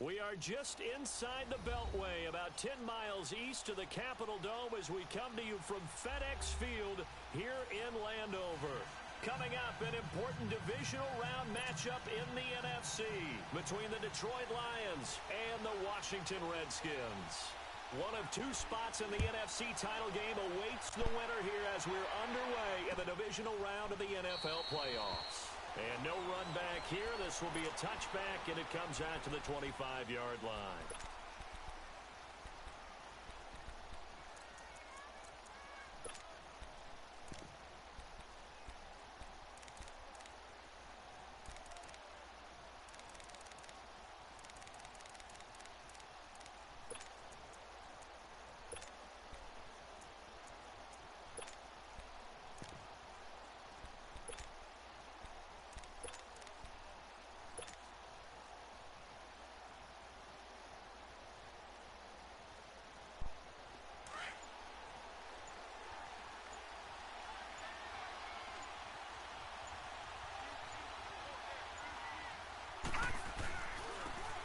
We are just inside the Beltway, about 10 miles east of the Capitol Dome as we come to you from FedEx Field here in Landover. Coming up, an important divisional round matchup in the NFC between the Detroit Lions and the Washington Redskins. One of two spots in the NFC title game awaits the winner here as we're underway in the divisional round of the NFL playoffs. And no run back here. This will be a touchback, and it comes out to the 25-yard line.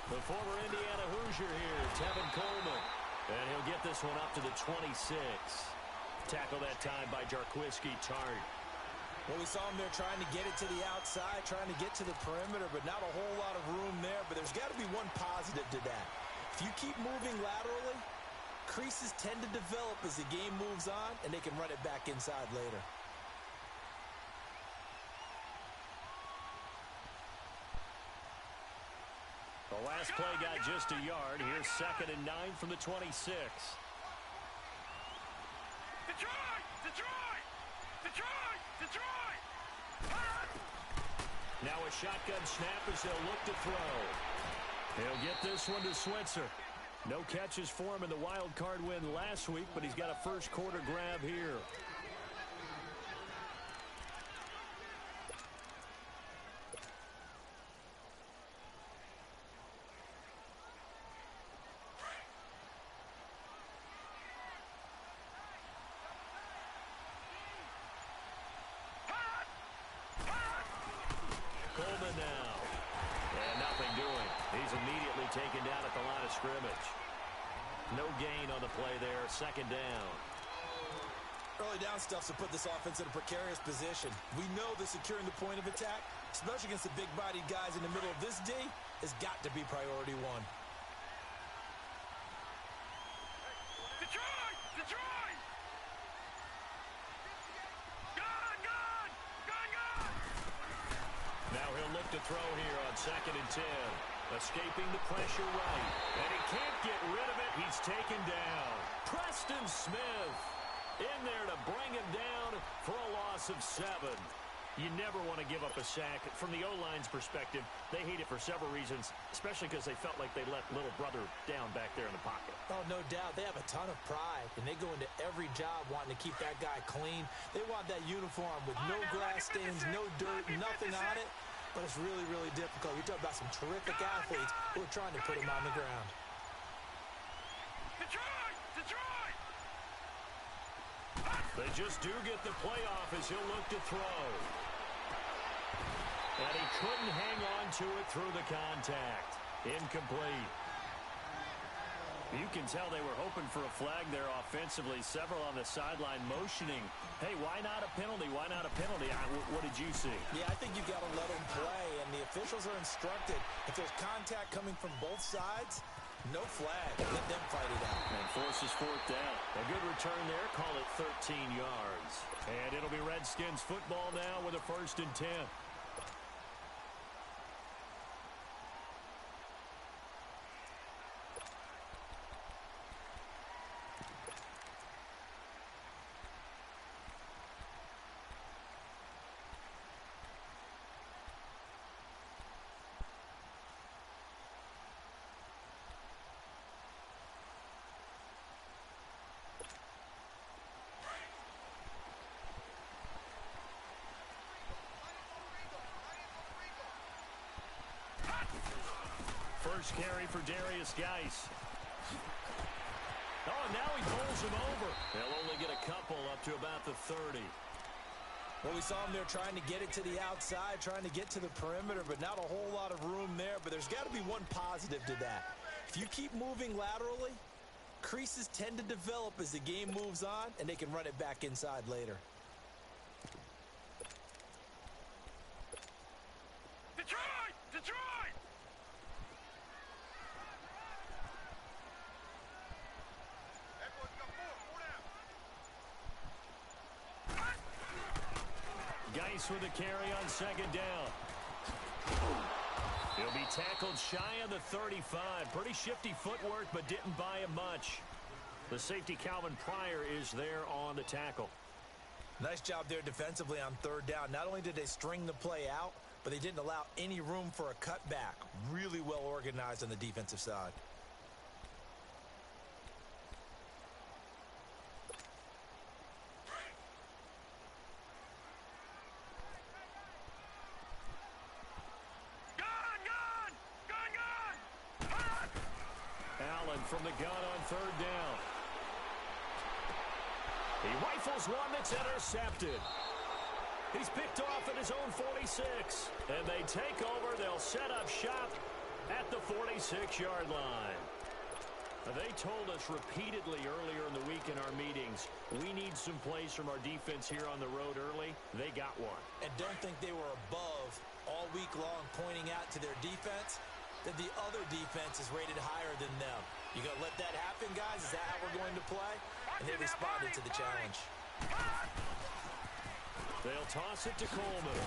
The former Indiana Hoosier here, Tevin Coleman. And he'll get this one up to the 26. Tackle that time by Jarquiski Tartt. Well, we saw him there trying to get it to the outside, trying to get to the perimeter, but not a whole lot of room there. But there's got to be one positive to that. If you keep moving laterally, creases tend to develop as the game moves on, and they can run it back inside later. The last play got just a yard. Here's 2nd and 9 from the 26. Detroit! Detroit! Detroit! Detroit! Now a shotgun snap as they'll look to throw. He'll get this one to Switzer. No catches for him in the wild card win last week, but he's got a first quarter grab here. Coleman now. And nothing doing. He's immediately taken down at the line of scrimmage. No gain on the play there. 2nd down. Early down stuff to put this offense in a precarious position. We know that securing the point of attack, especially against the big-bodied guys in the middle of this D, has got to be priority one. Detroit! Detroit! Gone! Gone! Gone! Gone! Now he'll look to throw here on 2nd and 10. Escaping the pressure right. And he can't get rid of it. He's taken down. Preston Smith in there to bring him down for a loss of 7. You never want to give up a sack. From the O-line's perspective, they hate it for several reasons, especially because they felt like they let little brother down back there in the pocket. Oh, no doubt. They have a ton of pride, and they go into every job wanting to keep that guy clean. They want that uniform with no grass stains, no dirt, nothing on it. But it's really, really difficult. We talk about some terrific athletes who are trying to put him on the ground. Detroit! Detroit! They just do get the playoff as he'll look to throw. And he couldn't hang on to it through the contact. Incomplete. You can tell they were hoping for a flag there offensively. Several on the sideline motioning. Hey, why not a penalty? Why not a penalty? What did you see? Yeah, I think you've got to let them play, and the officials are instructed. If there's contact coming from both sides, no flag. Let them fight it out. And forces 4th down. A good return there. Call it 13 yards. And it'll be Redskins football now with a 1st and 10. First carry for Darius Geis. Oh, and now he pulls him over. They'll only get a couple up to about the 30. Well, we saw him there trying to get it to the outside, trying to get to the perimeter, but not a whole lot of room there. But there's got to be one positive to that. If you keep moving laterally, creases tend to develop as the game moves on, and they can run it back inside later. Detroit! Detroit! Everyone's got four down. Geis with the carry on second down. He'll be tackled shy of the 35. Pretty shifty footwork, but didn't buy him much. The safety, Calvin Pryor, is there on the tackle. Nice job there defensively on third down. Not only did they string the play out, but they didn't allow any room for a cutback. Really well organized on the defensive side. Allen from the gun on third down. He rifles one that's intercepted. He's picked off at his own 46. And they take over. They'll set up shop at the 46-yard line. They told us repeatedly earlier in the week in our meetings, we need some plays from our defense here on the road early. They got one. And don't think they were above all week long pointing out to their defense that the other defense is rated higher than them. You gonna let that happen, guys? Is that how we're going to play? And they responded to the challenge. They'll toss it to Coleman.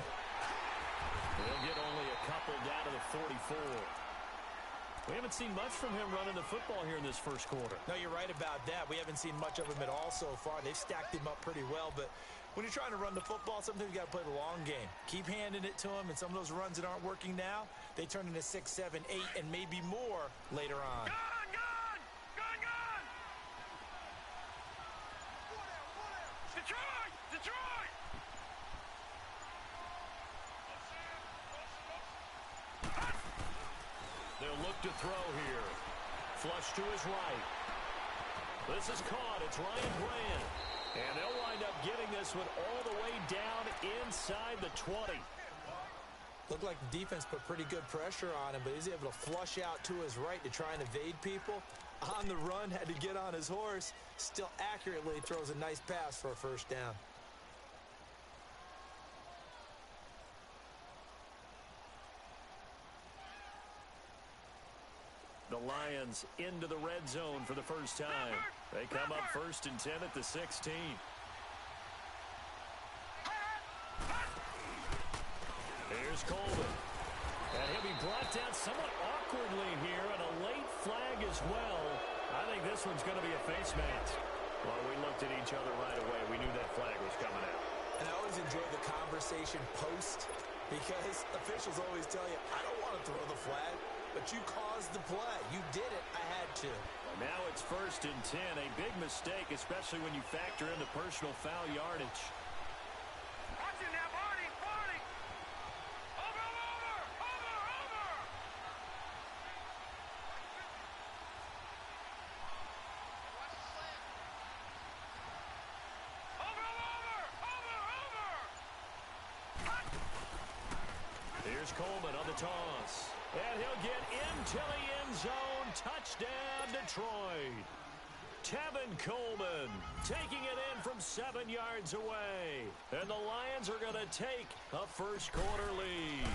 They'll get only a couple down to the 44. We haven't seen much from him running the football here in this first quarter. No, you're right about that. We haven't seen much of him at all so far. They've stacked him up pretty well, but when you're trying to run the football, sometimes you got to play the long game. Keep handing it to him, and some of those runs that aren't working now, they turn into 6, 7, 8, and maybe more later on. Gun! Gun! Gun! Gun! Detroit! Detroit! They'll look to throw here. Flush to his right. This is caught. It's Ryan Bland. And they'll wind up getting this one all the way down inside the 20. Looked like the defense put pretty good pressure on him, but he's able to flush out to his right to try and evade people. On the run, had to get on his horse. Still accurately throws a nice pass for a first down. The Lions into the red zone for the first time. They come up 1st and 10 at the 16. Here's Coleman. And he'll be brought down somewhat awkwardly here, and a late flag as well. I think this one's going to be a face mask. Well, we looked at each other right away. We knew that flag was coming out. And I always enjoy the conversation post, because officials always tell you, I don't want to throw the flag, but you caused the play. You did it. I had to. Now it's 1st and 10. A big mistake, especially when you factor in the personal foul yardage. Watch it now, Barney! Barney! Over! Over! Over! Over! Over! Over! Over! Over! Here's Coleman on the toss. And he'll get into the end zone. Touchdown, Detroit. Tevin Coleman taking it in from 7 yards away. And the Lions are going to take a first quarter lead.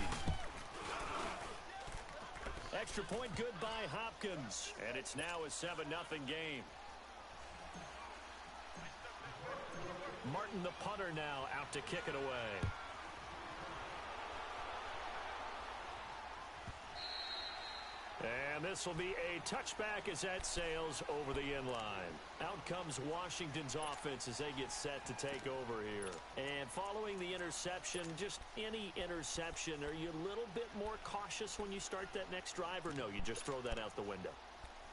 Extra point good by Hopkins. And it's now a 7-0 game. Martin, the punter, now out to kick it away. And this will be a touchback as that sails over the end line. Out comes Washington's offense as they get set to take over here. And following the interception, just any interception, are you a little bit more cautious when you start that next drive, or no, you just throw that out the window?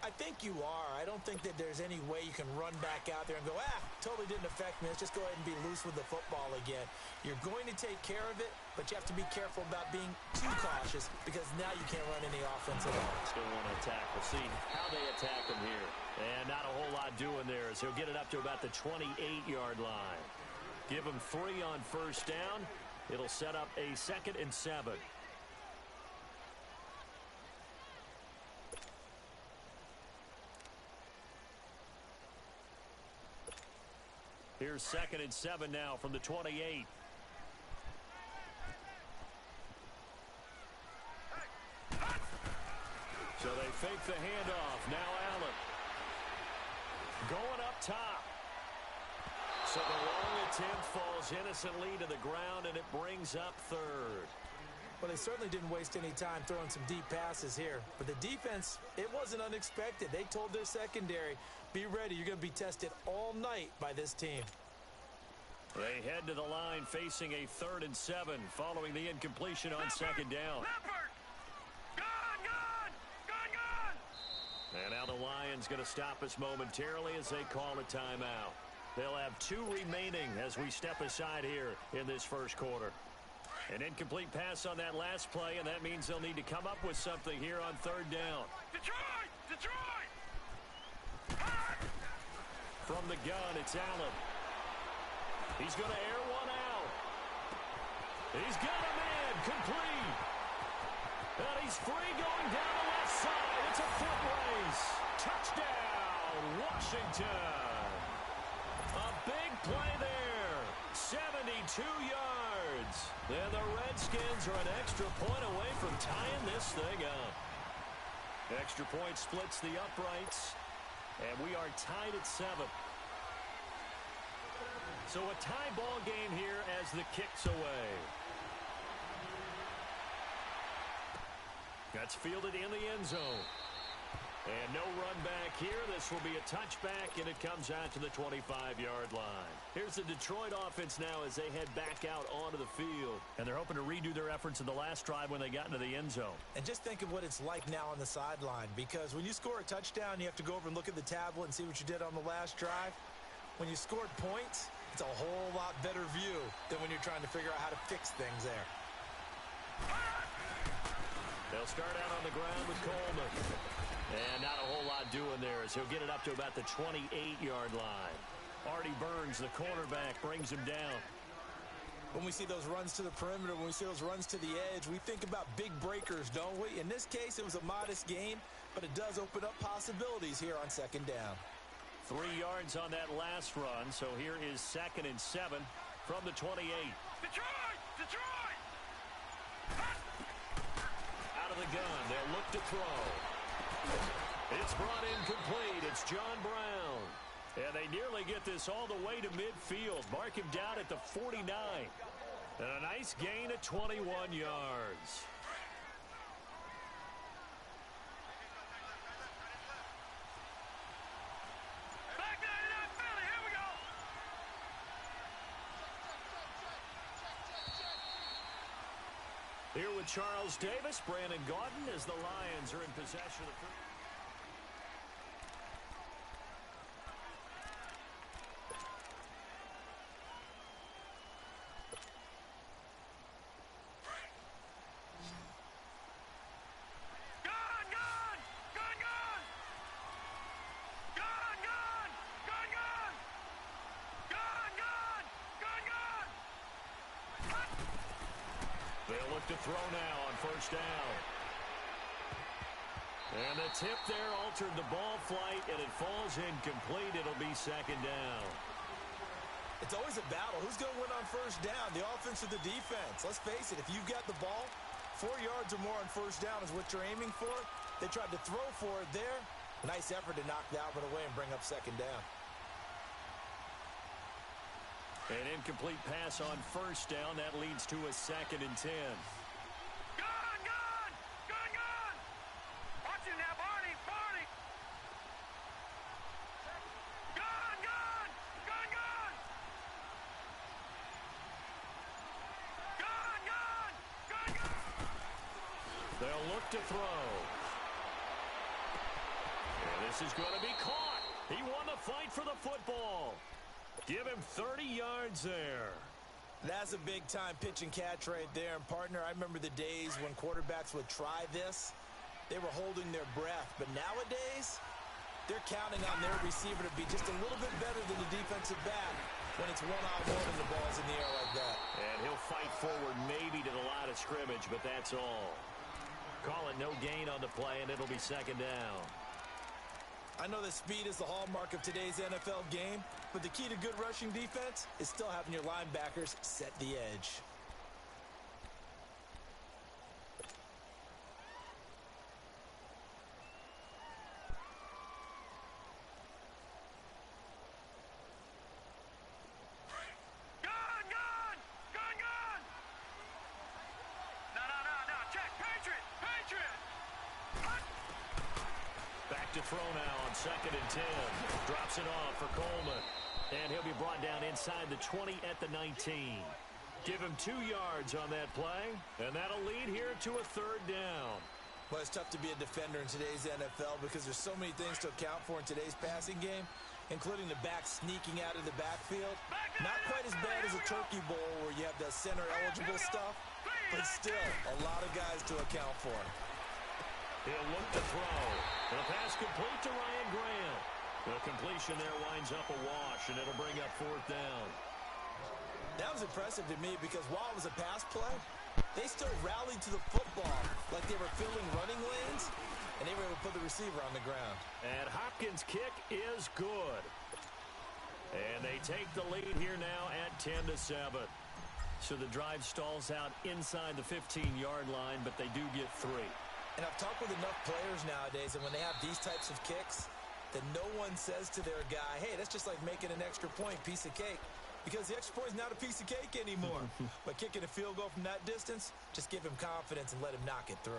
I think you are. I don't think that there's any way you can run back out there and go, totally didn't affect me. Let's just go ahead and be loose with the football again. You're going to take care of it, but you have to be careful about being too cautious, because now you can't run any offense at all. Still want to attack. We'll see how they attack him here. And not a whole lot doing there as he'll get it up to about the 28-yard line. Give him 3 on first down. It'll set up a 2nd and 7. Here's 2nd and 7 now from the 28. So they fake the handoff. Now Allen. Going up top. So the long attempt falls innocently to the ground, and it brings up 3rd. Well, they certainly didn't waste any time throwing some deep passes here. But the defense, it wasn't unexpected. They told their secondary, be ready. You're going to be tested all night by this team. They head to the line facing a 3rd and 7 following the incompletion on 2nd down. And now the Lions going to stop us momentarily as they call a timeout. They'll have 2 remaining as we step aside here in this first quarter. An incomplete pass on that last play, and that means they'll need to come up with something here on 3rd down. Detroit! Detroit! From the gun, it's Allen. He's going to air one out. He's got a man complete. And he's free going down the left side. It's a foot race. Touchdown, Washington. A big play there. 72 yards. And the Redskins are an extra point away from tying this thing up. Extra point splits the uprights. And we are tied at 7. So a tie ball game here as the kick's away. That's fielded in the end zone. And no run back here. This will be a touchback, and it comes out to the 25-yard line. Here's the Detroit offense now as they head back out onto the field. And they're hoping to redo their efforts in the last drive when they got into the end zone. And just think of what it's like now on the sideline, because when you score a touchdown, you have to go over and look at the tablet and see what you did on the last drive. When you scored points, it's a whole lot better view than when you're trying to figure out how to fix things there. They'll start out on the ground with Coleman. And not a whole lot doing there as he'll get it up to about the 28-yard line. Artie Burns, the cornerback, brings him down. When we see those runs to the perimeter, when we see those runs to the edge, we think about big breakers, don't we? In this case, it was a modest game, but it does open up possibilities here on 2nd down. 3 yards on that last run, so here is 2nd and 7 from the 28. Detroit! Detroit! Out of the gun, they'll look to throw. It's brought in complete. It's John Brown. And they nearly get this all the way to midfield. Mark him down at the 49. And a nice gain of 21 yards. Back there in Philly. Here we go. Here with Charles Davis, Brandon Gaudin as the Lions are in possession of the to throw now on first down. And the tip there altered the ball flight, and it falls incomplete. It'll be 2nd down. It's always a battle. Who's going to win on first down, the offense or the defense? Let's face it, if you've got the ball, 4 yards or more on first down is what you're aiming for. They tried to throw for it there. A nice effort to knock that one away and bring up 2nd down. An incomplete pass on first down. That leads to a 2nd and 10. Gun! Gun! Gun! Gun! Watch him now, Barney! Barney! Gun! Gun! Gun! Gun! Gun! Gun! Gun! Gun! They'll look to throw. And this is going to be caught. He won the fight for the football. Give him 30 yards there. That's a big-time pitch and catch right there. And, partner, I remember the days when quarterbacks would try this. They were holding their breath. But nowadays, they're counting on their receiver to be just a little bit better than the defensive back. when it's one-on-one and the ball's in the air like that. And he'll fight forward maybe to the line of scrimmage, but that's all. Call it no gain on the play, and it'll be second down. I know that speed is the hallmark of today's NFL game, but the key to good rushing defense is still having your linebackers set the edge. To throw now on 2nd and 10. Drops it off for Coleman. And he'll be brought down inside the 20 at the 19. Give him 2 yards on that play, and that'll lead here to a 3rd down. Well, it's tough to be a defender in today's NFL because there's so many things to account for in today's passing game, including the back sneaking out of the backfield. Not quite as bad as a turkey bowl where you have the center-eligible stuff, but still a lot of guys to account for. He'll look to throw. And the pass complete to Ryan Graham. The completion there winds up a wash, and it'll bring up 4th down. That was impressive to me because while it was a pass play, they still rallied to the football like they were filling running lanes, and they were able to put the receiver on the ground. And Hopkins' kick is good. And they take the lead here now at 10-7. So the drive stalls out inside the 15-yard line, but they do get 3. And I've talked with enough players nowadays, and when they have these types of kicks, that no one says to their guy, hey, that's just like making an extra point, piece of cake. Because the extra point is not a piece of cake anymore. But kicking a field goal from that distance, just give him confidence and let him knock it through.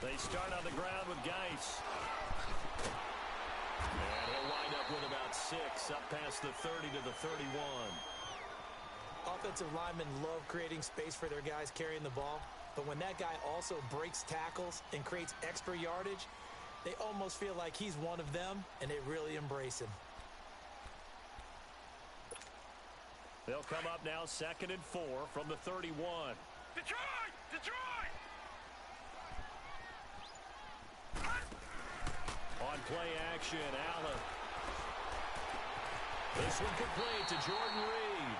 They start on the ground with Geis. And he'll wind up with about 6, up past the 30 to the 31. Offensive linemen love creating space for their guys carrying the ball, but when that guy also breaks tackles and creates extra yardage, they almost feel like he's one of them, and they really embrace him. They'll come up now 2nd and 4 from the 31. Detroit! Detroit! On play action, Allen. This one complete to Jordan Reed.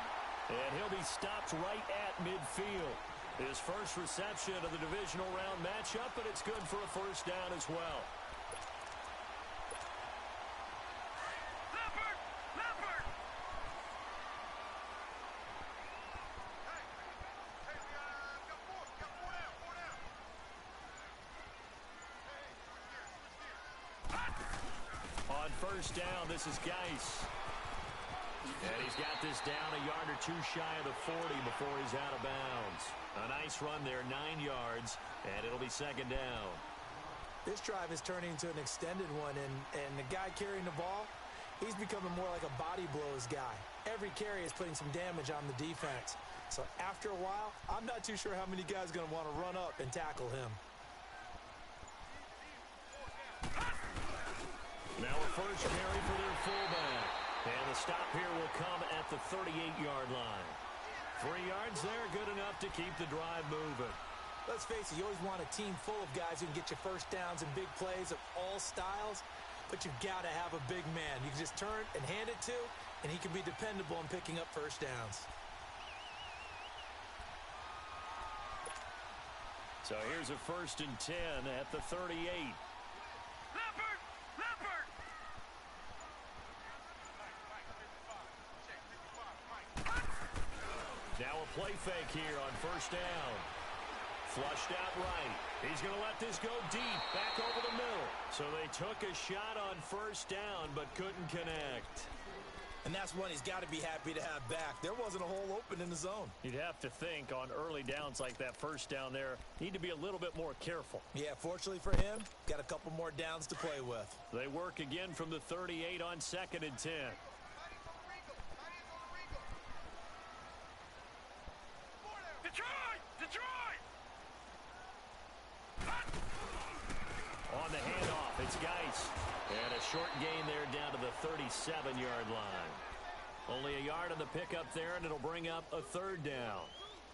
And he'll be stopped right at midfield. His first reception of the divisional round matchup, but it's good for a 1st down as well. Leopard! Leopard! Hey, got 4 down, 4 down. On 1st down, this is Geis. And he's got this down a yard or 2 shy of the 40 before he's out of bounds. A nice run there, 9 yards, and it'll be 2nd down. This drive is turning into an extended one, and the guy carrying the ball, he's becoming more like a body blows guy. Every carry is putting some damage on the defense. So after a while, I'm not too sure how many guys are going to want to run up and tackle him. Now a first carry for their fullback. And the stop here will come at the 38-yard line. 3 yards there, good enough to keep the drive moving. Let's face it, you always want a team full of guys who can get you first downs and big plays of all styles, but you've got to have a big man you can just turn and hand it to, and he can be dependable in picking up first downs. So here's a 1st and 10 at the 38. Leopard! Leopard! Now a play fake here on 1st down. Flushed out right. He's going to let this go deep, back over the middle. So they took a shot on 1st down, but couldn't connect. And that's one he's got to be happy to have back. There wasn't a hole open in the zone. You'd have to think on early downs like that 1st down there, need to be a little bit more careful. Yeah, fortunately for him, got a couple more downs to play with. They work again from the 38 on 2nd and 10. Detroit! Detroit! On the handoff, it's Geis. And a short gain there down to the 37-yard line. Only a yard on the pickup there, and it'll bring up a third down.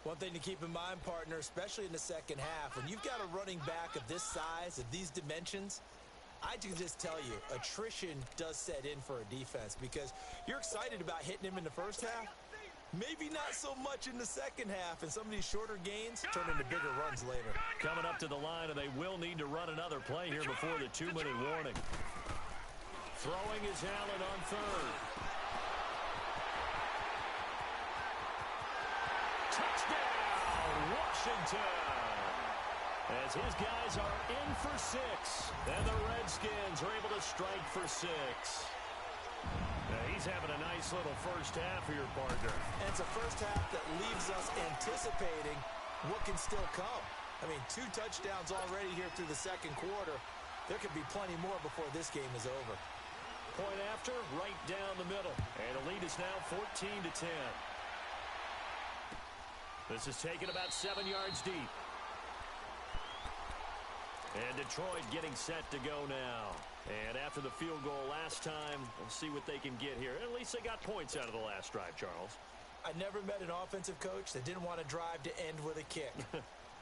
One thing to keep in mind, partner, especially in the second half, when you've got a running back of this size, of these dimensions, I can just tell you, attrition does set in for a defense because you're excited about hitting him in the first half. Maybe not so much in the second half, and some of these shorter gains turn into bigger runs later. Coming up to the line, and they will need to run another play here before the 2-minute warning. Throwing is Allen on third. Touchdown, Washington! As his guys are in for 6, and the Redskins are able to strike for 6. He's having a nice little first half for your partner. And it's a first half that leaves us anticipating what can still come. I mean, 2 touchdowns already here through the second quarter. There could be plenty more before this game is over. Point after, right down the middle. And the lead is now 14-10. This is taken about 7 yards deep. And Detroit getting set to go now. And after the field goal last time, we'll see what they can get here. At least they got points out of the last drive, Charles. I never met an offensive coach that didn't want to drive to end with a kick.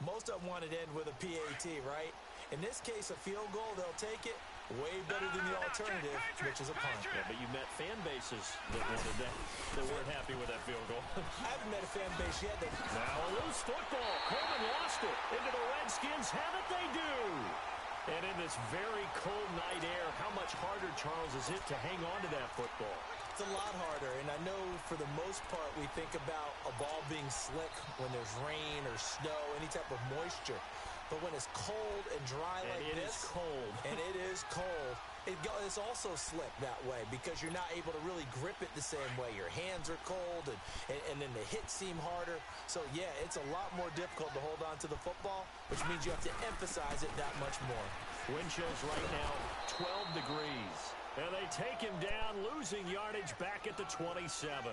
Most of them wanted to end with a PAT, right? In this case, a field goal, they'll take it. Way better than the alternative, which is a punt. Yeah, but you met fan bases that wanted that weren't happy with that field goal. I haven't met a fan base yet. Now a loose football. Coleman lost it. Into the Redskins. Have it they do. And in this very cold night air, how much harder, Charles, is it to hang on to that football? It's a lot harder, and I know for the most part we think about a ball being slick when there's rain or snow, any type of moisture. But when it's cold and dry like this, it is cold. And it is cold, it's also slick that way because you're not able to really grip it the same way. Your hands are cold, and then the hits seem harder. So, yeah, it's a lot more difficult to hold on to the football, which means you have to emphasize it that much more. Wind chills right now, 12 degrees. And they take him down, losing yardage back at the 27.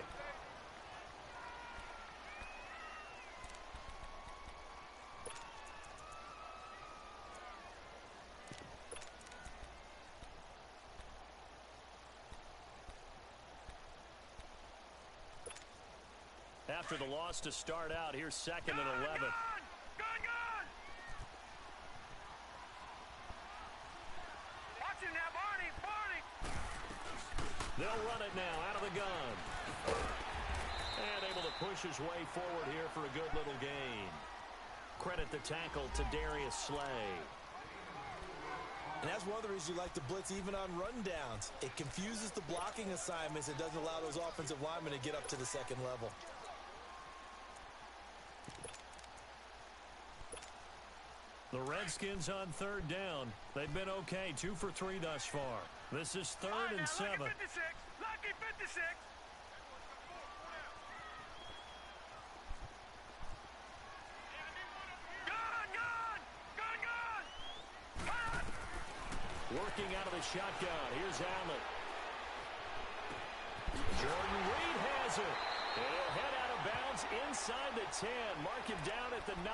After the loss to start out, here's 2nd and 11. Gun! Watch him now, Barney! They'll run it now out of the gun. And able to push his way forward here for a good little gain. Credit the tackle to Darius Slay. And that's one of the reasons you like to blitz even on rundowns. It confuses the blocking assignments. It doesn't allow those offensive linemen to get up to the second level. The Redskins on 3rd down. They've been okay, 2 for 3 thus far. This is 3rd and 7. Lucky 56! Lucky 56! Gun! Working out of the shotgun. Here's Allen. Jordan Reed has it. He'll head out of bounds inside the 10. Mark him down at the 9.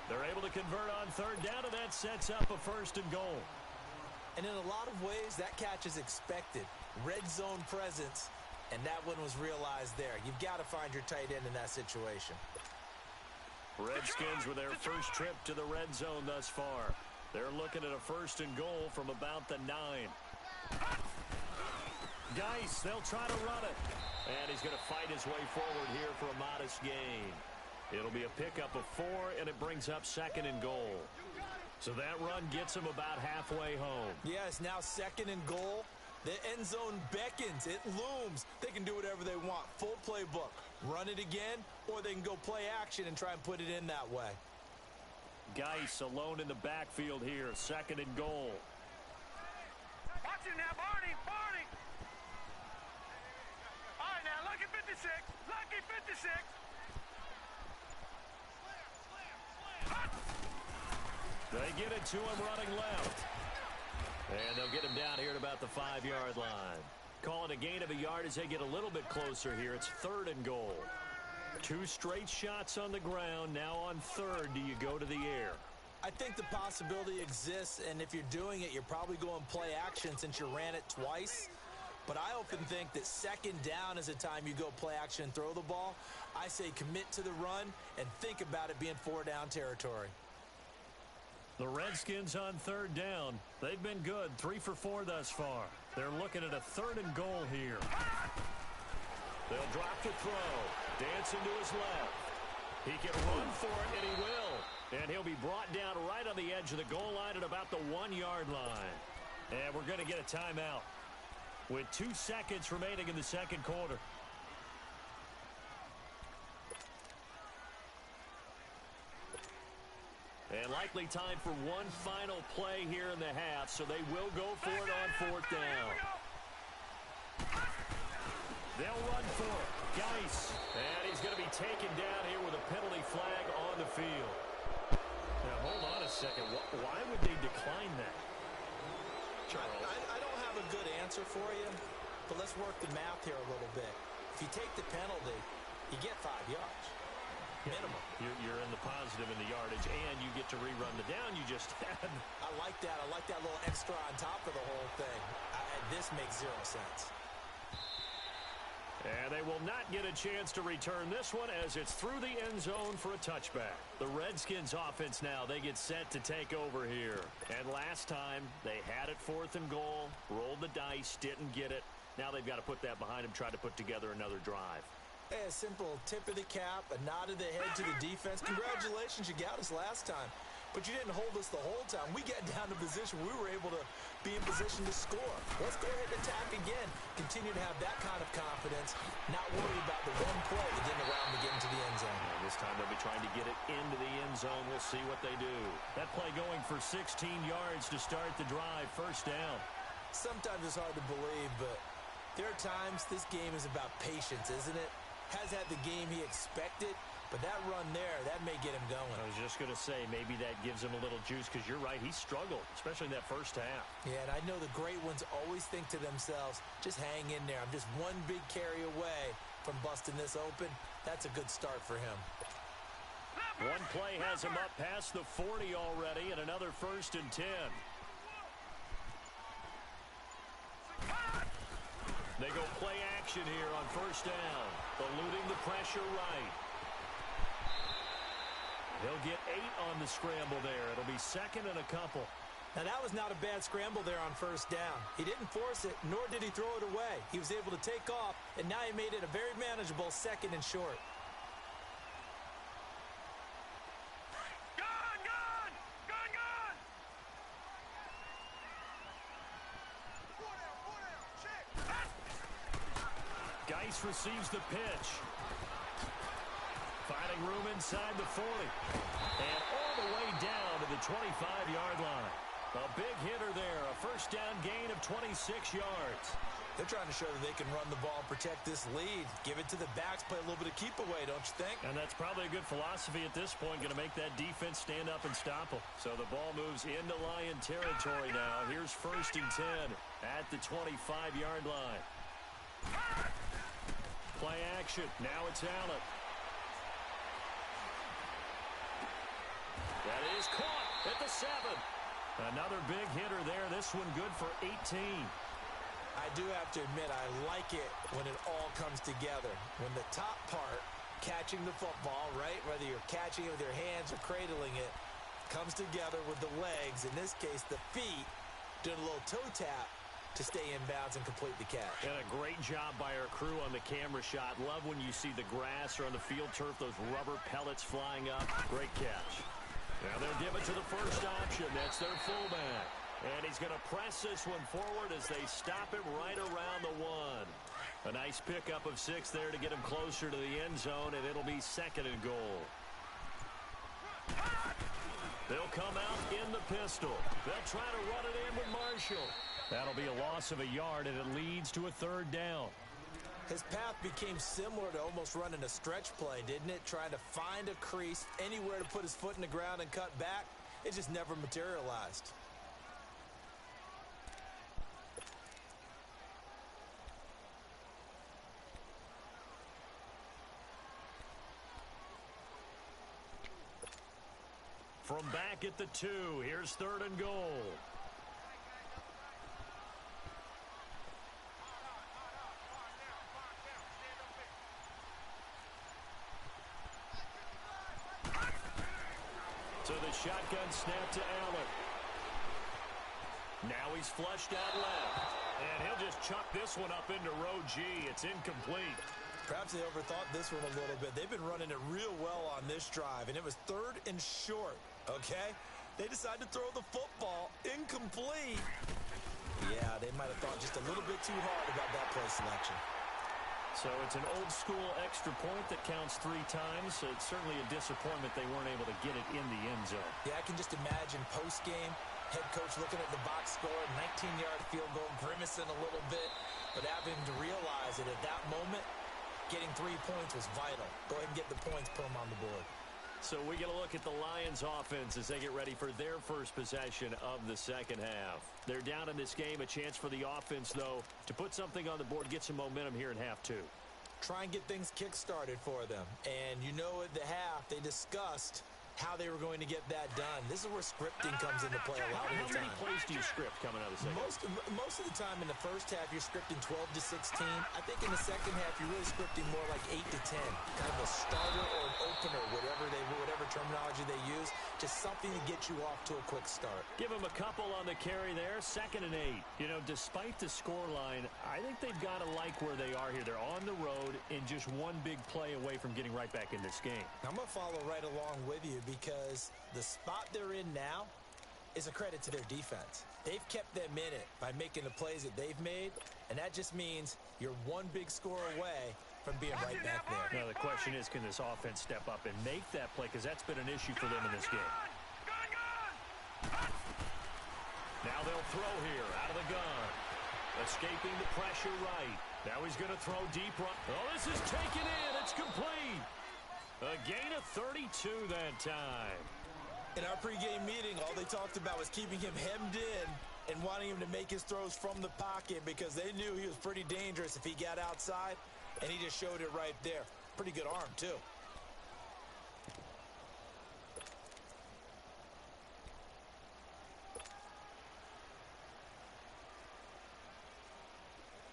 They're able to convert on 3rd down, and that sets up a 1st and goal. And in a lot of ways, that catch is expected. Red zone presence, and that one was realized there. You've got to find your tight end in that situation. Redskins with their first trip to the red zone thus far. They're looking at a 1st and goal from about the 9. Geis, they'll try to run it. And he's going to fight his way forward here for a modest gain. It'll be a pickup of 4, and it brings up 2nd and goal. So that run gets him about halfway home. Yeah, it's now 2nd and goal. The end zone beckons. It looms. They can do whatever they want. Full playbook. Run it again, or they can go play action and try and put it in that way. Geis alone in the backfield here. 2nd and goal. Watch him now, Barney! All right, now, lucky 56! Lucky 56! They get it to him running left. And they'll get him down here at about the 5-yard line. Calling a gain of a yard as they get a little bit closer here. It's 3rd and goal. 2 straight shots on the ground. Now on 3rd, do you go to the air? I think the possibility exists, and if you're doing it, you're probably going play action since you ran it twice. But I often think that second down is a time you go play action and throw the ball. I say commit to the run and think about it being 4-down territory. The Redskins on third down. They've been good, 3 for 4 thus far. They're looking at a 3rd and goal here. They'll drop the throw. Dancing to his left. He can run for it, and he will. And he'll be brought down right on the edge of the goal line at about the 1-yard line. And we're going to get a timeout with 2 seconds remaining in the second quarter. And likely time for one final play here in the half, so they will go for it on 4th down. They'll run for it. Geis. And he's going to be taken down here with a penalty flag on the field. Now, hold on a second. Why would they decline that? Charles? I don't have a good answer for you, but let's work the math here a little bit. If you take the penalty, you get 5 yards. Minimum. You're in the positive in the yardage, and you get to rerun the down you just had. I like that. I like that little extra on top of the whole thing. This makes 0 sense. And they will not get a chance to return this one as it's through the end zone for a touchback. The Redskins offense now, they get set to take over here. And last time, they had it 4th and goal, rolled the dice, didn't get it. Now they've got to put that behind them, try to put together another drive. Hey, a simple tip of the cap, a nod of the head to the defense. Congratulations, you got us last time. But you didn't hold us the whole time. We got down to position. We were able to be in position to score. Let's go ahead and attack again. Continue to have that kind of confidence, not worry about the one play that didn't allow them to get into the end zone. And this time they'll be trying to get it into the end zone. We'll see what they do. That play going for 16 yards to start the drive. 1st down. Sometimes it's hard to believe, but there are times this game is about patience, isn't it? Has had the game he expected, but that run there, that may get him going. I was just going to say, maybe that gives him a little juice, because you're right, he struggled, especially in that first half. Yeah, and I know the great ones always think to themselves, just hang in there. I'm just one big carry away from busting this open. That's a good start for him. One play has him up past the 40 already, and another 1st and 10. They go play action here on 1st down. Eluding the pressure right. He'll get 8 on the scramble there. It'll be 2nd and a couple. Now, that was not a bad scramble there on 1st down. He didn't force it, nor did he throw it away. He was able to take off, and now he made it a very manageable 2nd and short. Geis receives the pitch. Finding room inside the 40. And all the way down to the 25-yard line. A big hitter there. A 1st down gain of 26 yards. They're trying to show that they can run the ball and protect this lead. Give it to the backs, play a little bit of keep away, don't you think? And that's probably a good philosophy at this point. Going to make that defense stand up and stop them. So the ball moves into Lion territory now. Here's 1st and 10 at the 25-yard line. Play action. Now it's Allen. That is caught at the 7. Another big hitter there. This one good for 18. I do have to admit, I like it when it all comes together. When the top part, catching the football, right, whether you're catching it with your hands or cradling it, comes together with the legs, in this case the feet, doing a little toe tap to stay in bounds and complete the catch. And a great job by our crew on the camera shot. Love when you see the grass or on the field turf, those rubber pellets flying up. Great catch. Now they'll give it to the first option. That's their fullback. And he's going to press this one forward as they stop him right around the 1. A nice pickup of 6 there to get him closer to the end zone, and it'll be 2nd and goal. They'll come out in the pistol. They'll try to run it in with Marshall. That'll be a loss of a yard, and it leads to a 3rd down. His path became similar to almost running a stretch play, didn't it? Trying to find a crease, anywhere to put his foot in the ground and cut back. It just never materialized. From back at the 2, here's 3rd and goal. So the shotgun snap to Allen. Now he's flushed out left. And he'll just chuck this one up into row G. It's incomplete. Perhaps they overthought this one a little bit. They've been running it real well on this drive, and it was 3rd and short, okay? They decided to throw the football incomplete. Yeah, they might have thought just a little bit too hard about that play selection. So it's an old-school extra point that counts 3 times. So it's certainly a disappointment they weren't able to get it in the end zone. Yeah, I can just imagine post-game, head coach looking at the box score, 19-yard field goal, grimacing a little bit, but having to realize that at that moment, getting 3 points was vital. Go ahead and get the points, put them on the board. So we get a look at the Lions offense as they get ready for their first possession of the second half. They're down in this game. A chance for the offense, though, to put something on the board, get some momentum here in half 2. Try and get things kick-started for them. And you know at the half, they discussed how they were going to get that done. This is where scripting comes into play a lot of the time. How many plays do you script coming out of the second half? Most of the time in the first half, you're scripting 12 to 16. I think in the second half, you're really scripting more like 8 to 10. Kind of a starter or an opener, whatever terminology they use. Just something to get you off to a quick start. Give them a couple on the carry there. 2nd and 8. You know, despite the scoreline, I think they've got to like where they are here. They're on the road and just one big play away from getting right back in this game. I'm going to follow right along with you because the spot they're in now is a credit to their defense. They've kept them in it by making the plays that they've made, and that just means you're one big score away from being right back there. Now the question is, can this offense step up and make that play? Because that's been an issue for them in this game. Now they'll throw here out of the gun. Escaping the pressure right. Now he's going to throw deep right. Oh, this is taken in. It's complete. A gain of 32 that time. In our pregame meeting, all they talked about was keeping him hemmed in and wanting him to make his throws from the pocket because they knew he was pretty dangerous if he got outside, and he just showed it right there. Pretty good arm, too.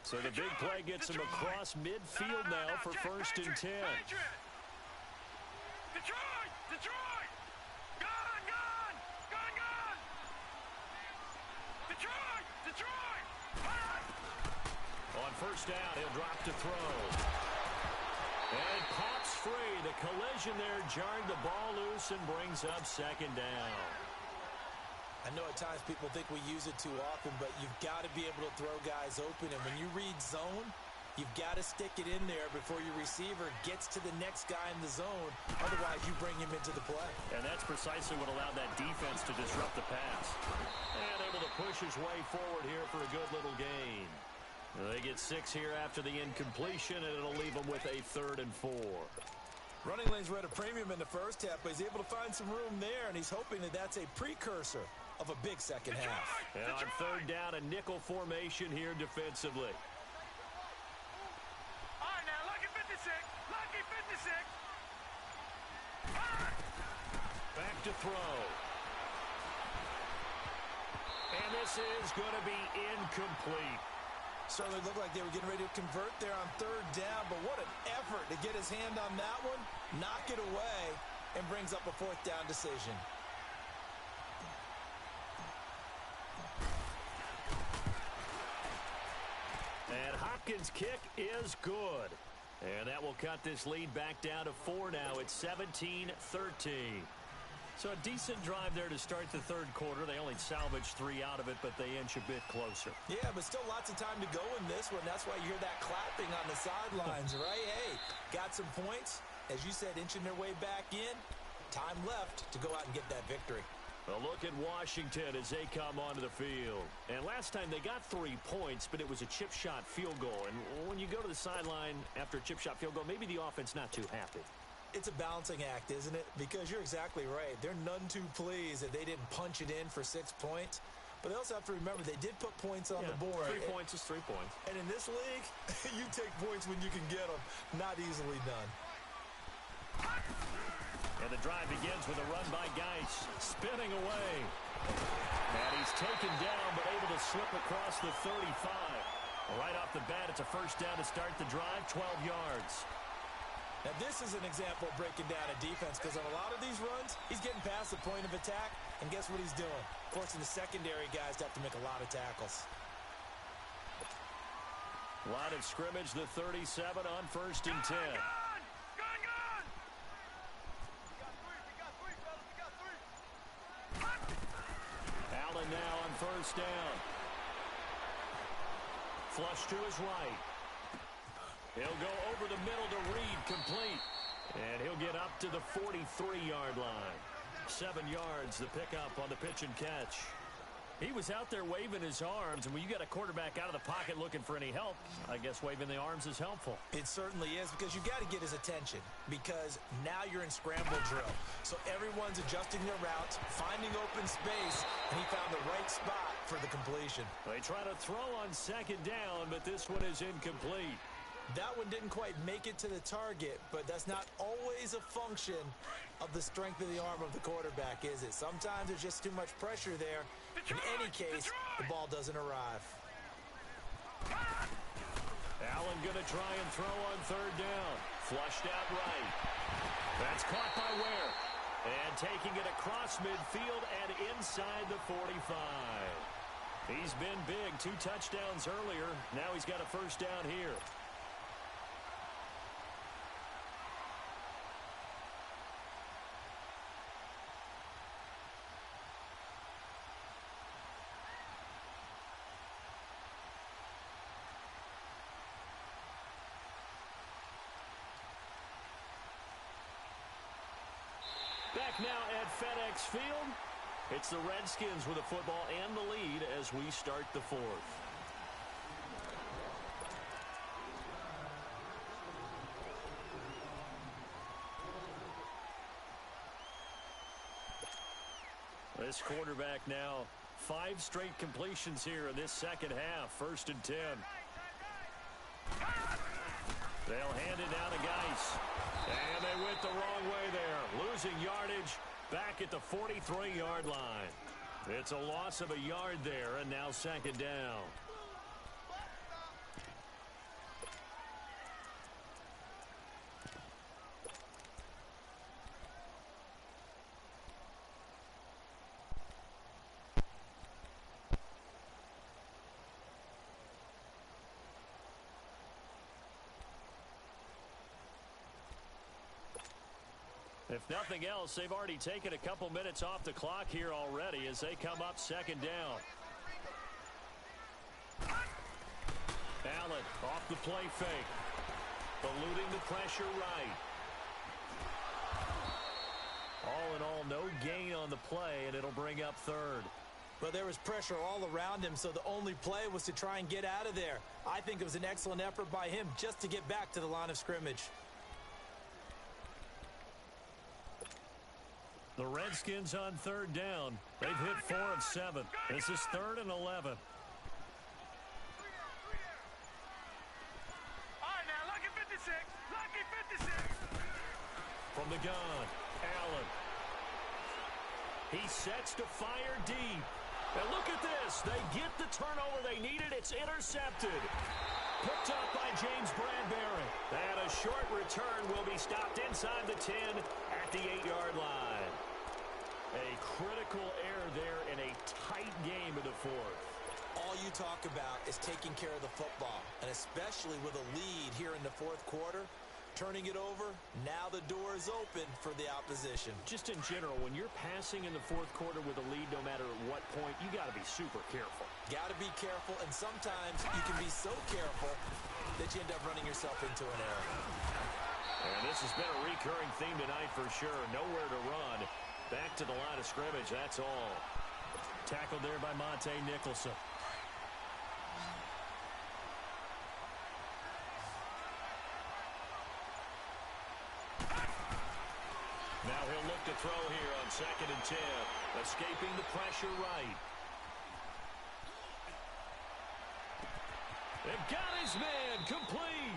So the big play gets him across midfield now for 1st and 10. Detroit! Gun! Detroit! On 1st down, he'll drop to throw. And pops free. The collision there jarred the ball loose and brings up 2nd down. I know at times people think we use it too often, but you've got to be able to throw guys open. And when you read zone, you've got to stick it in there before your receiver gets to the next guy in the zone. Otherwise, you bring him into the play. And that's precisely what allowed that defense to disrupt the pass. And able to push his way forward here for a good little gain. They get 6 here after the incompletion, and it'll leave them with a 3rd and 4. Running lanes were at a premium in the first half, but he's able to find some room there, and he's hoping that that's a precursor of a big second half. And on 3rd down, a nickel formation here defensively. All right, now, lucky 56. Back to throw. And this is going to be incomplete. Certainly looked like they were getting ready to convert there on 3rd down, but what an effort to get his hand on that one, knock it away, and brings up a 4th down decision. And Hopkins' kick is good. And that will cut this lead back down to 4 now. It's 17-13. So a decent drive there to start the 3rd quarter. They only salvaged 3 out of it, but they inch a bit closer. Yeah, but still lots of time to go in this one. That's why you hear that clapping on the sidelines, right? Hey, got some points. As you said, inching their way back in. Time left to go out and get that victory. A look at Washington as they come onto the field. And last time they got 3 points, but it was a chip shot field goal. And when you go to the sideline after a chip shot field goal, maybe the offense not too happy. It's a balancing act, isn't it? Because you're exactly right. They're none too pleased that they didn't punch it in for 6 points. But they also have to remember they did put points on the board. 3 points is 3 points. And in this league, you take points when you can get them. Not easily done. And the drive begins with a run by Geis. Spinning away. And he's taken down, but able to slip across the 35. Right off the bat, it's a first down to start the drive, 12 yards. Now, this is an example of breaking down a defense because on a lot of these runs, he's getting past the point of attack, and guess what he's doing? Forcing the secondary guys to have to make a lot of tackles. Line of scrimmage, the 37 on 1st and 10. Gun! Allen now on 1st down. Flush to his right. He'll go over the middle to Reed, complete. And he'll get up to the 43-yard line. 7 yards, the pickup on the pitch and catch. He was out there waving his arms, and when you got a quarterback out of the pocket looking for any help, I guess waving the arms is helpful. It certainly is because you've got to get his attention because now you're in scramble drill. So everyone's adjusting their routes, finding open space, and he found the right spot for the completion. They try to throw on 2nd down, but this one is incomplete. That one didn't quite make it to the target, but that's not always a function of the strength of the arm of the quarterback, is it? Sometimes there's just too much pressure there. In any case, the ball doesn't arrive. Allen going to try and throw on 3rd down. Flushed out right. That's caught by Ware. And taking it across midfield and inside the 45. He's been big. 2 touchdowns earlier. Now he's got a first down here. Back now at FedEx Field. It's the Redskins with the football and the lead as we start the 4th. This quarterback now 5 straight completions here in this second half. 1st and 10. They'll hand it down to Geis. And they went the wrong way there. Losing yardage back at the 43-yard line. It's a loss of a yard there, and now 2nd down. If nothing else, they've already taken a couple minutes off the clock here already as they come up 2nd down. Allen off the play fake. Eluding the pressure right. All in all, no gain on the play, and it'll bring up 3rd. But there was pressure all around him, so the only play was to try and get out of there. I think it was an excellent effort by him just to get back to the line of scrimmage. The Redskins on 3rd down. They've hit 4 of 7. This is 3rd and 11. All right, now, lucky 56. Lucky 56. From the gun, Allen. He sets to fire deep. And look at this. They get the turnover they needed. It's intercepted. Picked up by James Bradbury. And a short return will be stopped inside the 10 at the 8-yard line. A critical error there in a tight game in the 4th. All you talk about is taking care of the football, and especially with a lead here in the 4th quarter. Turning it over, now the door is open for the opposition. Just in general, when you're passing in the 4th quarter with a lead, no matter at what point, you got to be super careful. Got to be careful, and sometimes you can be so careful that you end up running yourself into an error. And this has been a recurring theme tonight for sure. Nowhere to run. Back to the line of scrimmage, that's all. Tackled there by Monte Nicholson. Now he'll look to throw here on 2nd and 10. Escaping the pressure right. They've got his man complete.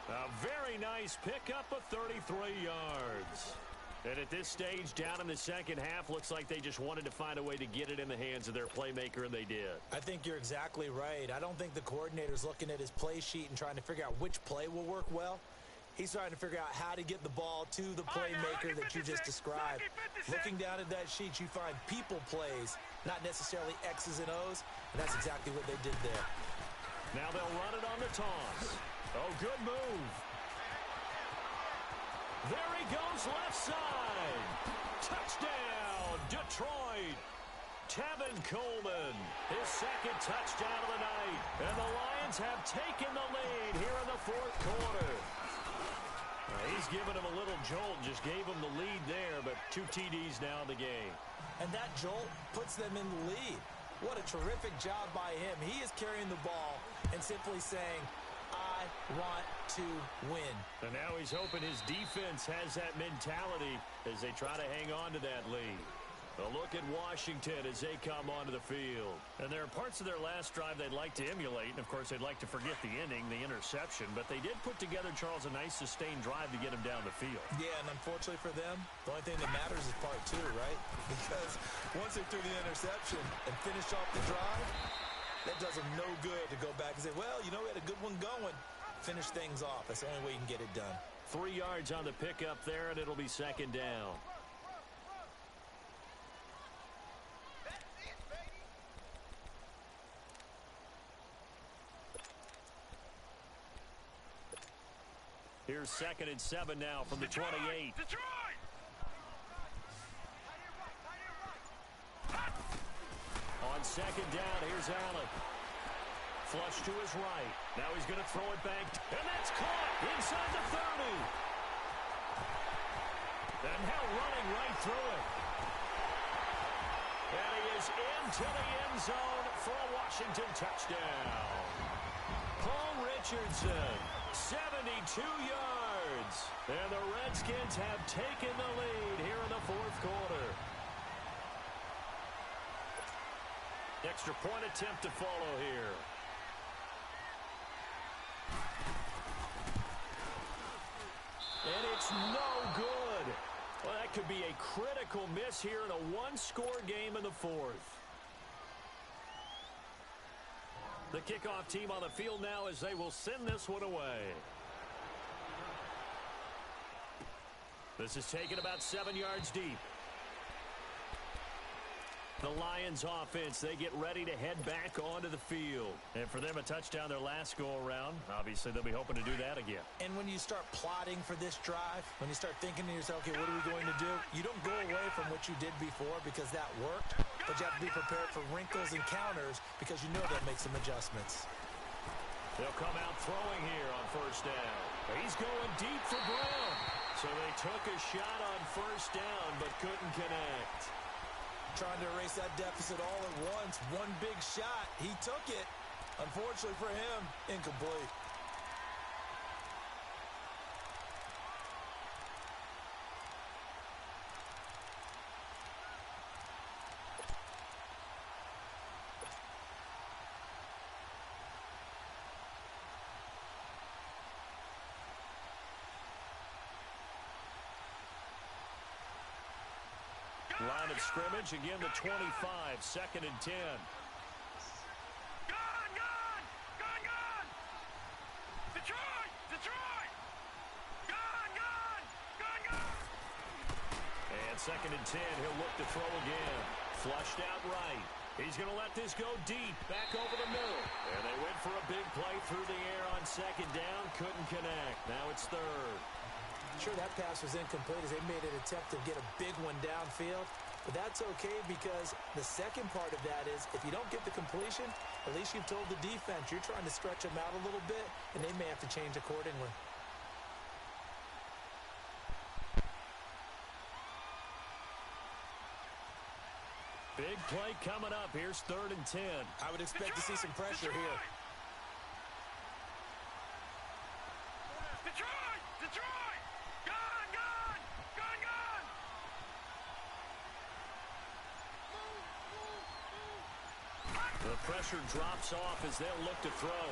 A very nice pickup of 33 yards. And at this stage, down in the second half, looks like they just wanted to find a way to get it in the hands of their playmaker, and they did. I think you're exactly right. I don't think the coordinator's looking at his play sheet and trying to figure out which play will work well. He's trying to figure out how to get the ball to the playmaker that you just described. Looking down at that sheet, you find people plays, not necessarily X's and O's, and that's exactly what they did there. Now they'll run it on the toss. Oh, good move. There he goes left side. Touchdown, Detroit. Tevin Coleman, his second touchdown of the night. And the Lions have taken the lead here in the fourth quarter. He's given him a little jolt, just gave him the lead there, but 2 TDs now in the game. And that jolt puts them in the lead. What a terrific job by him. He is carrying the ball and simply saying, I want to win. And now he's hoping his defense has that mentality as they try to hang on to that lead. A look at Washington as they come onto the field. And there are parts of their last drive they'd like to emulate. And, of course, they'd like to forget the inning, the interception. But they did put together, Charles, a nice sustained drive to get him down the field. Yeah, and unfortunately for them, the only thing that matters is part 2, right? Because once they threw the interception and finished off the drive, that does them no good to go back and say, well, you know, we had a good one going. Finish things off. That's the only way you can get it done. 3 yards on the pickup there, and it'll be second down. Here's 2nd and 7 now from the 28. Detroit! On second down, here's Allen. Flush to his right. Now he's going to throw it back. And that's caught inside the 30. And now running right through it. And he is into the end zone for a Washington touchdown. Paul Richardson, 72 yards. And the Redskins have taken the lead here in the fourth quarter. Extra point attempt to follow here. And it's no good. Well, that could be a critical miss here in a one-score game in the fourth. The kickoff team on the field now as they will send this one away. This is taken about 7 yards deep. The Lions offense, they get ready to head back onto the field. And for them, a touchdown their last go-around. Obviously, they'll be hoping to do that again. And when you start plotting for this drive, when you start thinking to yourself, okay, what are we going to do? You don't go away from what you did before because that worked, but you have to be prepared for wrinkles and counters because you know they'll make some adjustments. They'll come out throwing here on first down. He's going deep for Brown. So they took a shot on first down but couldn't connect. Trying to erase that deficit all at once. One big shot. He took it. Unfortunately for him, incomplete. Line of scrimmage, again the 25, 2nd and 10. Gone! Detroit! Gone! And 2nd and 10, he'll look to throw again. Flushed out right. He's going to let this go deep, back over the middle. And they went for a big play through the air on second down, couldn't connect. Now it's 3rd. Sure, that pass was incomplete as they made an attempt to get a big one downfield. But that's okay because the second part of that is if you don't get the completion, at least you've told the defense you're trying to stretch them out a little bit, and they may have to change accordingly. Big play coming up. Here's 3rd and 10. I would expect to see some pressure here. Detroit! Gone! The pressure drops off as they'll look to throw.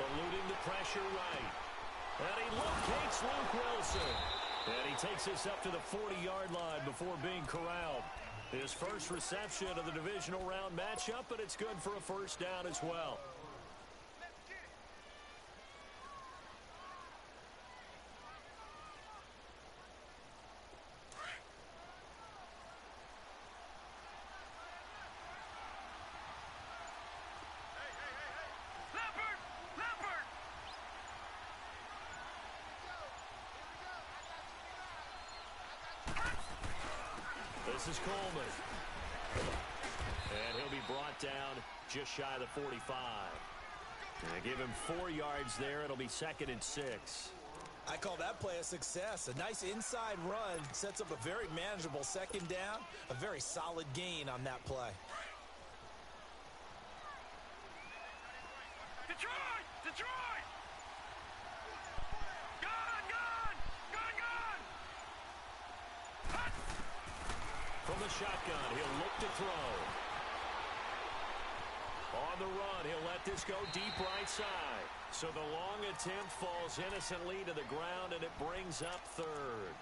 Eluding the pressure right. And he locates Luke Wilson. And he takes this up to the 40-yard line before being corralled. His first reception of the divisional round matchup, but it's good for a first down as well. This is Coleman. And he'll be brought down just shy of the 45. And give him 4 yards there. It'll be 2nd and 6. I call that play a success. A nice inside run sets up a very manageable 2nd down. A very solid gain on that play. Detroit! Detroit! From the shotgun, he'll look to throw. On the run, he'll let this go deep right side. So the long attempt falls innocently to the ground, and it brings up 3rd.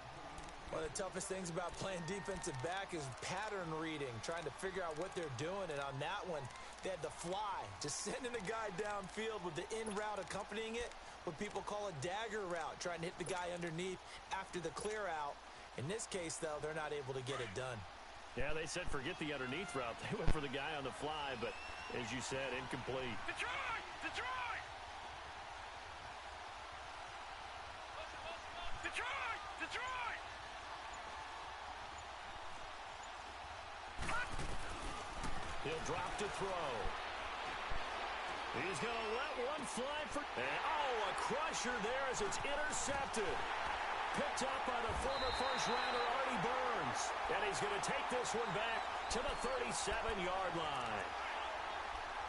One of the toughest things about playing defensive back is pattern reading, trying to figure out what they're doing. And on that one, they had the fly, just sending the guy downfield with the in route accompanying it, what people call a dagger route, trying to hit the guy underneath after the clear out. In this case, though, they're not able to get it done. Yeah, they said forget the underneath route. They went for the guy on the fly, but as you said, incomplete. Detroit! Detroit! Detroit! Detroit! He'll drop to throw. He's going to let one fly for... a crusher there as it's intercepted. Picked up by the former first-rounder Artie Burns. And he's going to take this one back to the 37-yard line.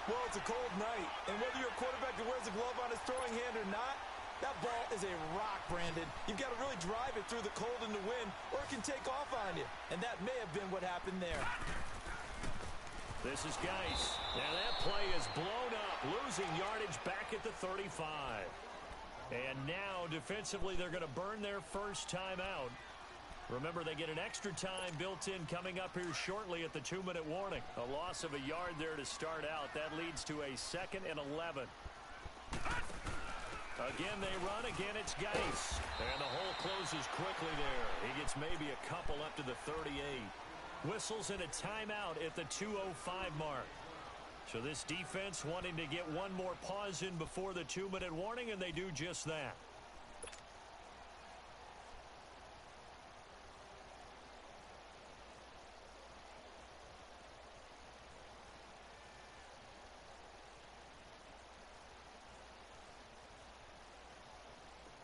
Well, it's a cold night, and whether you're a quarterback who wears a glove on his throwing hand or not, that ball is a rock, Brandon. You've got to really drive it through the cold and the wind, or it can take off on you. And that may have been what happened there. This is Geis. And that play is blown up, losing yardage back at the 35. And now, defensively, they're going to burn their first time out. Remember, they get an extra time built in coming up here shortly at the 2-minute warning. A loss of a yard there to start out. That leads to a 2nd and 11. Again, they run. Again, it's Geis. And the hole closes quickly there. He gets maybe a couple up to the 38. Whistles in a timeout at the 2:05 mark. So this defense wanting to get one more pause in before the 2-minute warning, and they do just that.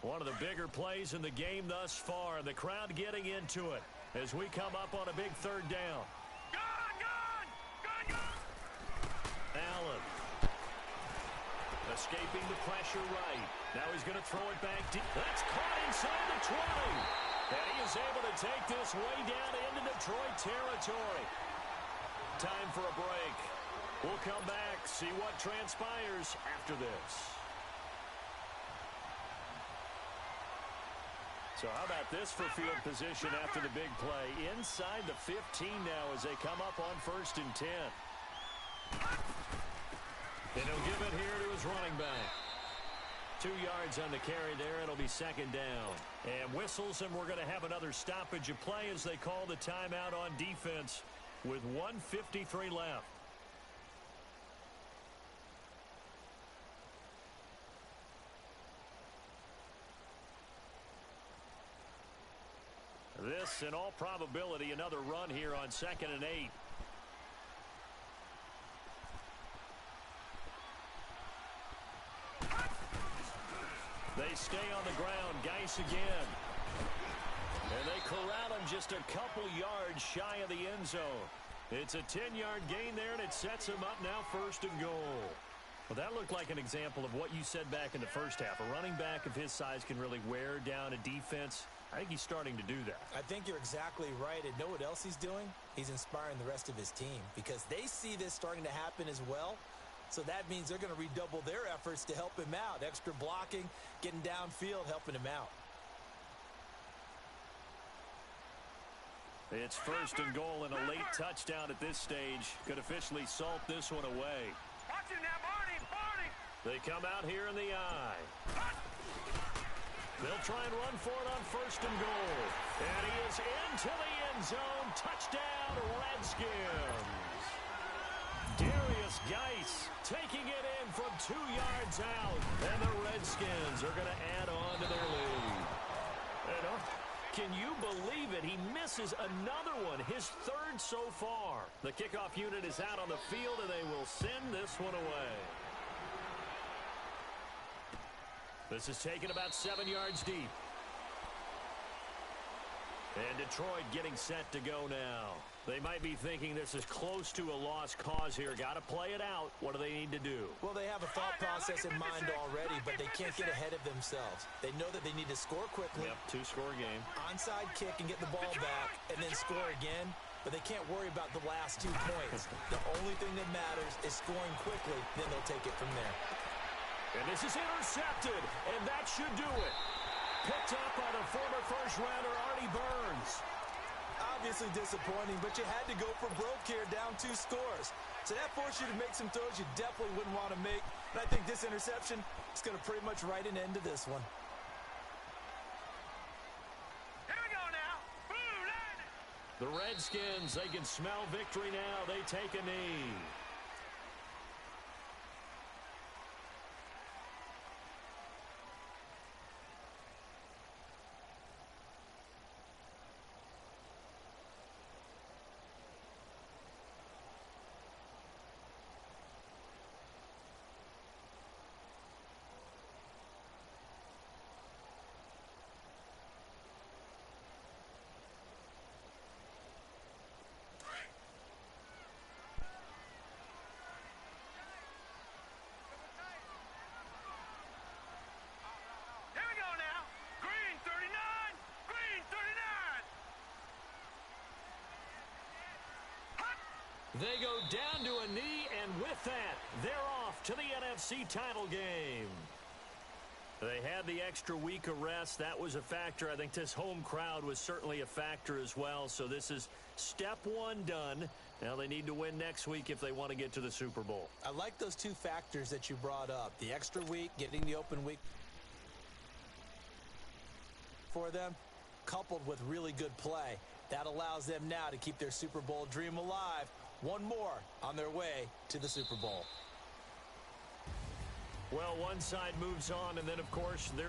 One of the bigger plays in the game thus far. The crowd getting into it as we come up on a big 3rd down. Allen. Escaping the pressure right. Now he's going to throw it back deep. That's caught inside the 20. And he is able to take this way down into Detroit territory. Time for a break. We'll come back, see what transpires after this. So how about this for field position after the big play? Inside the 15 now as they come up on 1st and 10. And he'll give it here to his running back. 2 yards on the carry there. It'll be 2nd down. And whistles, and we're going to have another stoppage of play as they call the timeout on defense with 1:53 left. This, in all probability, another run here on 2nd and 8. They stay on the ground. Geis again. And they corral him just a couple yards shy of the end zone. It's a 10-yard gain there, and it sets him up now 1st and goal. Well, that looked like an example of what you said back in the first half. A running back of his size can really wear down a defense. I think he's starting to do that. I think you're exactly right. And know what else he's doing? He's inspiring the rest of his team because they see this starting to happen as well. So that means they're going to redouble their efforts to help him out. Extra blocking, getting downfield, helping him out. It's 1st and goal and a late touchdown at this stage. Could officially salt this one away. Watch him now, Barney, Barney. They come out here in the eye. They'll try and run for it on 1st and goal. And he is into the end zone. Touchdown, Redskins. Darius Geis taking it in from 2 yards out. And the Redskins are going to add on to their lead. Can you believe it? He misses another one, his 3rd so far. The kickoff unit is out on the field, and they will send this one away. This is taken about 7 yards deep. And Detroit getting set to go now. They might be thinking this is close to a lost cause here. Got to play it out. What do they need to do? Well, they have a thought process in mind already, but they can't get ahead of themselves. They know that they need to score quickly. Yep, 2-score game. Onside kick and get the ball back, and then score again. But they can't worry about the last 2 points. The only thing that matters is scoring quickly. Then they'll take it from there. And this is intercepted, and that should do it. Picked up by the former first-rounder Artie Burns. Obviously disappointing, but you had to go for broke here, down 2 scores. So that forced you to make some throws you definitely wouldn't want to make. And I think this interception is going to pretty much write an end to this one. Here we go now. Blue line. The Redskins, they can smell victory now. They take a knee. Here we go now. Green 39. Green 39. They go down to a knee, and with that, they're off to the NFC title game. They had the extra week of rest. That was a factor. I think this home crowd was certainly a factor as well. So this is step 1 done. Now they need to win next week if they want to get to the Super Bowl. I like those 2 factors that you brought up. The extra week, getting the open week for them, coupled with really good play. That allows them now to keep their Super Bowl dream alive. One more on their way to the Super Bowl. Well, one side moves on, and then, of course, they're